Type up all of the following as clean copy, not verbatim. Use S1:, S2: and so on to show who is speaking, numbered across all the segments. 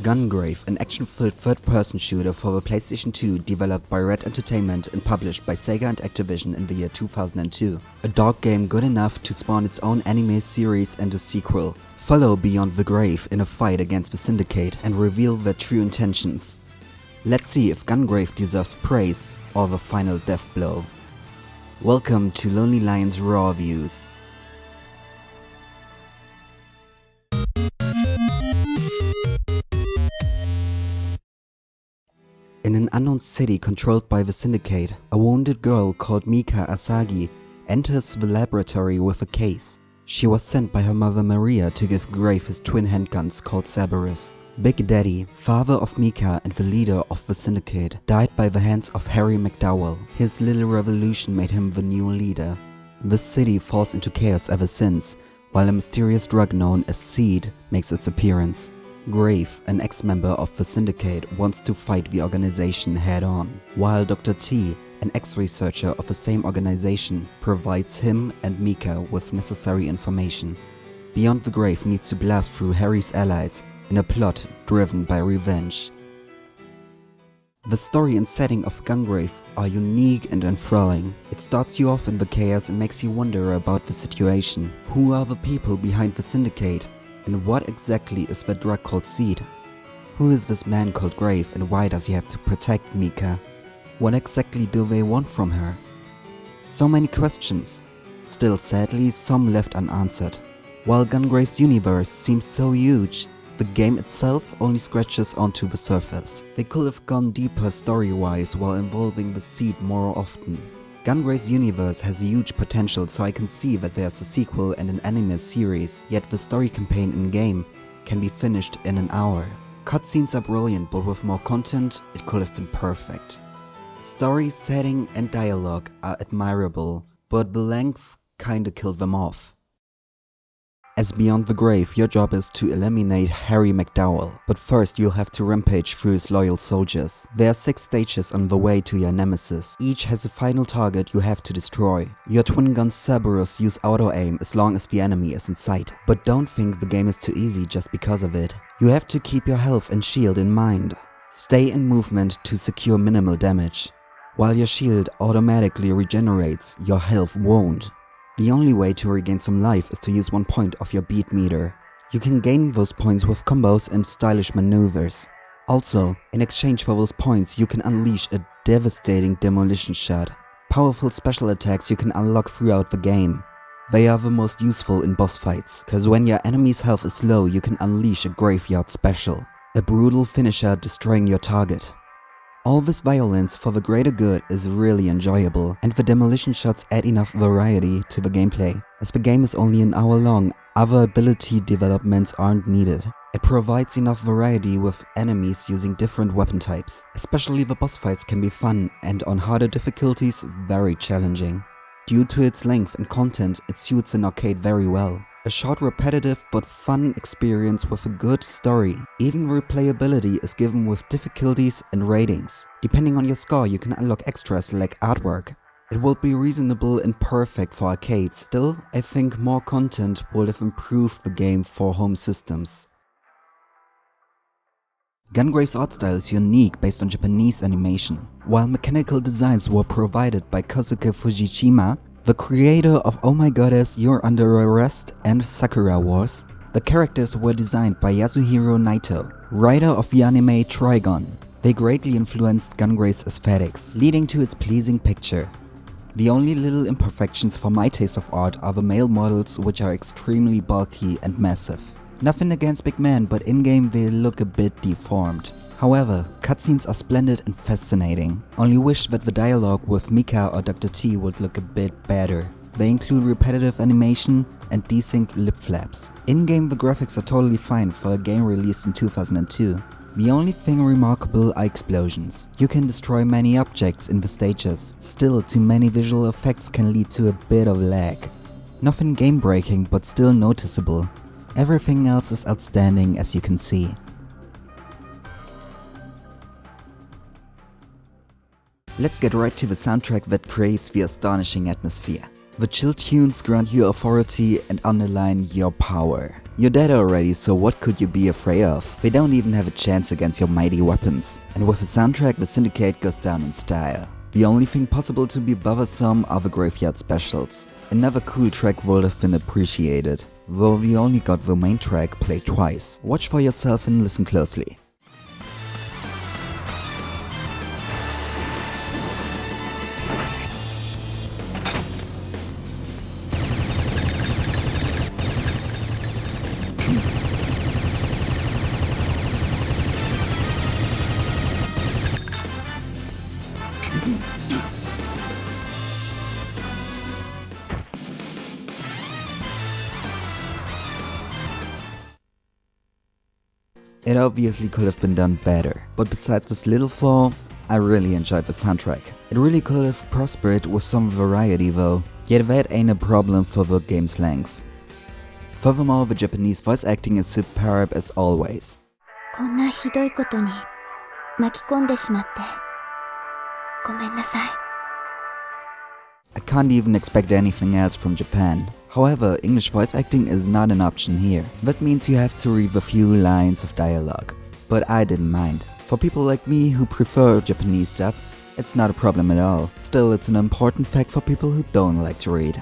S1: Gungrave, an action-filled third-person shooter for the PlayStation 2 developed by Red Entertainment and published by Sega and Activision in the year 2002. A dog game good enough to spawn its own anime series and a sequel. Follow Beyond the Grave in a fight against the Syndicate and reveal their true intentions. Let's see if Gungrave deserves praise or the final death blow. Welcome to Lonely Lion's Raw Views. In an unknown city controlled by the Syndicate, a wounded girl called Mika Asagi enters the laboratory with a case. She was sent by her mother Maria to give Grave his twin handguns called Cerberus. Big Daddy, father of Mika and the leader of the Syndicate, died by the hands of Harry McDowell. His little revolution made him the new leader. The city falls into chaos ever since, while a mysterious drug known as Seed makes its appearance. Grave, an ex-member of the Syndicate, wants to fight the organization head-on, while Dr. T, an ex-researcher of the same organization, provides him and Mika with necessary information. Beyond the Grave needs to blast through Harry's allies in a plot driven by revenge. The story and setting of Gungrave are unique and enthralling. It starts you off in the chaos and makes you wonder about the situation. Who are the people behind the Syndicate? And what exactly is the drug called Seed? Who is this man called Grave and why does he have to protect Mika? What exactly do they want from her? So many questions. Still, sadly, some left unanswered. While Gungrave's universe seems so huge, the game itself only scratches onto the surface. They could have gone deeper story-wise while involving the Seed more often. Gungrave's universe has huge potential, so I can see that there's a sequel and an anime series, yet the story campaign in-game can be finished in an hour. Cutscenes are brilliant, but with more content, it could have been perfect. Story, setting and dialogue are admirable, but the length kinda killed them off. As Beyond the Grave, your job is to eliminate Harry McDowell, but first you'll have to rampage through his loyal soldiers. There are 6 stages on the way to your nemesis. Each has a final target you have to destroy. Your twin gun Cerberus use auto-aim as long as the enemy is in sight. But don't think the game is too easy just because of it. You have to keep your health and shield in mind. Stay in movement to secure minimal damage. While your shield automatically regenerates, your health won't. The only way to regain some life is to use 1 point of your beat meter. You can gain those points with combos and stylish maneuvers. Also, in exchange for those points you can unleash a devastating demolition shot. Powerful special attacks you can unlock throughout the game. They are the most useful in boss fights, cause when your enemy's health is low you can unleash a graveyard special. A brutal finisher destroying your target. All this violence for the greater good is really enjoyable, and the demolition shots add enough variety to the gameplay. As the game is only an hour long, other ability developments aren't needed. It provides enough variety with enemies using different weapon types. Especially the boss fights can be fun and on harder difficulties very challenging. Due to its length and content, it suits an arcade very well. A short, repetitive but fun experience with a good story. Even replayability is given with difficulties and ratings. Depending on your score you can unlock extras like artwork. It will be reasonable and perfect for arcades. Still, I think more content would have improved the game for home systems. Gungrave's art style is unique based on Japanese animation. While mechanical designs were provided by Kosuke Fujishima, the creator of Oh My Goddess, You're Under Arrest and Sakura Wars, the characters were designed by Yasuhiro Naito, writer of the anime Trigun. They greatly influenced Gungrave's aesthetics, leading to its pleasing picture. The only little imperfections for my taste of art are the male models, which are extremely bulky and massive. Nothing against big men, but in-game they look a bit deformed. However, cutscenes are splendid and fascinating. Only wish that the dialogue with Mika or Dr. T would look a bit better. They include repetitive animation and desynced lip flaps. In-game the graphics are totally fine for a game released in 2002. The only thing remarkable are explosions. You can destroy many objects in the stages. Still, too many visual effects can lead to a bit of lag. Nothing game-breaking, but still noticeable. Everything else is outstanding, as you can see. Let's get right to the soundtrack that creates the astonishing atmosphere. The chill tunes grant you authority and underline your power. You're dead already, so what could you be afraid of? They don't even have a chance against your mighty weapons. And with the soundtrack, the Syndicate goes down in style. The only thing possible to be bothersome are the graveyard specials. Another cool track would have been appreciated, though we only got the main track played twice. Watch for yourself and listen closely. It obviously could have been done better, but besides this little flaw, I really enjoyed the soundtrack. It really could have prospered with some variety though, yet that ain't a problem for the game's length. Furthermore, the Japanese voice acting is superb as always.
S2: こんなひどいことに巻き込んでしまってごめんなさい。
S1: I can't even expect anything else from Japan. However, English voice acting is not an option here. That means you have to read a few lines of dialogue. But I didn't mind. For people like me who prefer Japanese dub, it's not a problem at all. Still, it's an important fact for people who don't like to read.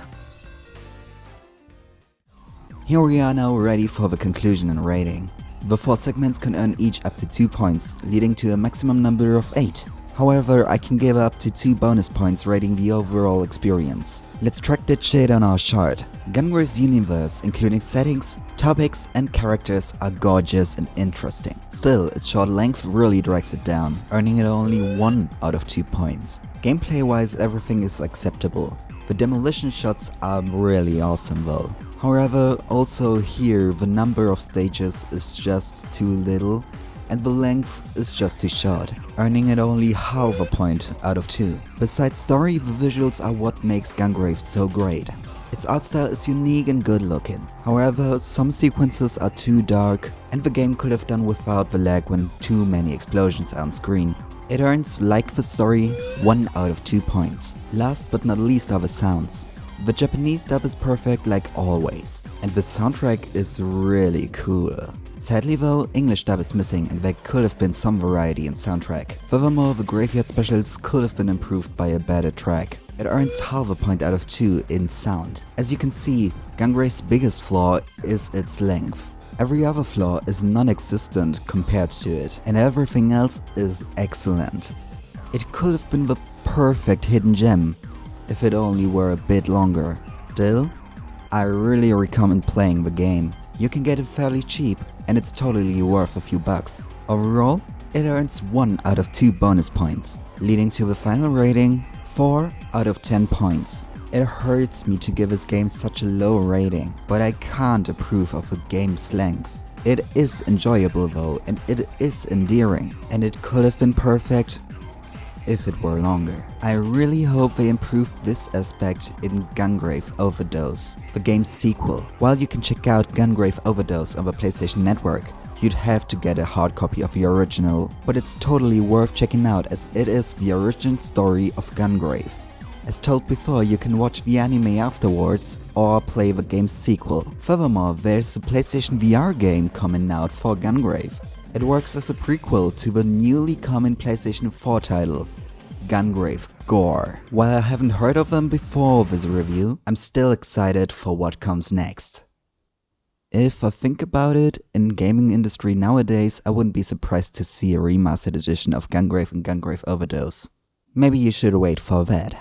S1: Here we are now ready for the conclusion and rating. The 4 segments can earn each up to 2 points, leading to a maximum number of 8. However, I can give up to 2 bonus points rating the overall experience. Let's track that shit on our chart. Gungrave's universe, including settings, topics and characters, are gorgeous and interesting. Still, its short length really drags it down, earning it only 1 out of 2 points. Gameplay wise, everything is acceptable. The demolition shots are really awesome though. However, also here the number of stages is just too little and the length is just too short, earning it only half a point out of 2. Besides story, the visuals are what makes Gungrave so great. Its art style is unique and good looking. However, some sequences are too dark and the game could have done without the lag when too many explosions are on screen. It earns, like the story, 1 out of 2 points. Last but not least are the sounds. The Japanese dub is perfect like always, and the soundtrack is really cool. Sadly though, English dub is missing and there could have been some variety in soundtrack. Furthermore, the graveyard specials could have been improved by a better track. It earns half a point out of 2 in sound. As you can see, Gungrave's biggest flaw is its length. Every other flaw is non-existent compared to it, and everything else is excellent. It could have been the perfect hidden gem, if it only were a bit longer. Still, I really recommend playing the game. You can get it fairly cheap, and it's totally worth a few bucks. Overall, it earns 1 out of 2 bonus points, leading to the final rating 4 out of 10 points. It hurts me to give this game such a low rating, but I can't approve of the game's length. It is enjoyable though, and it is endearing, and it could have been perfect if it were longer. I really hope they improve this aspect in Gungrave Overdose, the game's sequel. While you can check out Gungrave Overdose on the PlayStation Network, you'd have to get a hard copy of the original, but it's totally worth checking out as it is the origin story of Gungrave. As told before, you can watch the anime afterwards or play the game's sequel. Furthermore, there's a PlayStation VR game coming out for Gungrave. It works as a prequel to the newly coming PlayStation 4 title, Gungrave G.O.R.E. While I haven't heard of them before this review, I'm still excited for what comes next. If I think about it, in gaming industry nowadays, I wouldn't be surprised to see a remastered edition of Gungrave and Gungrave Overdose. Maybe you should wait for that.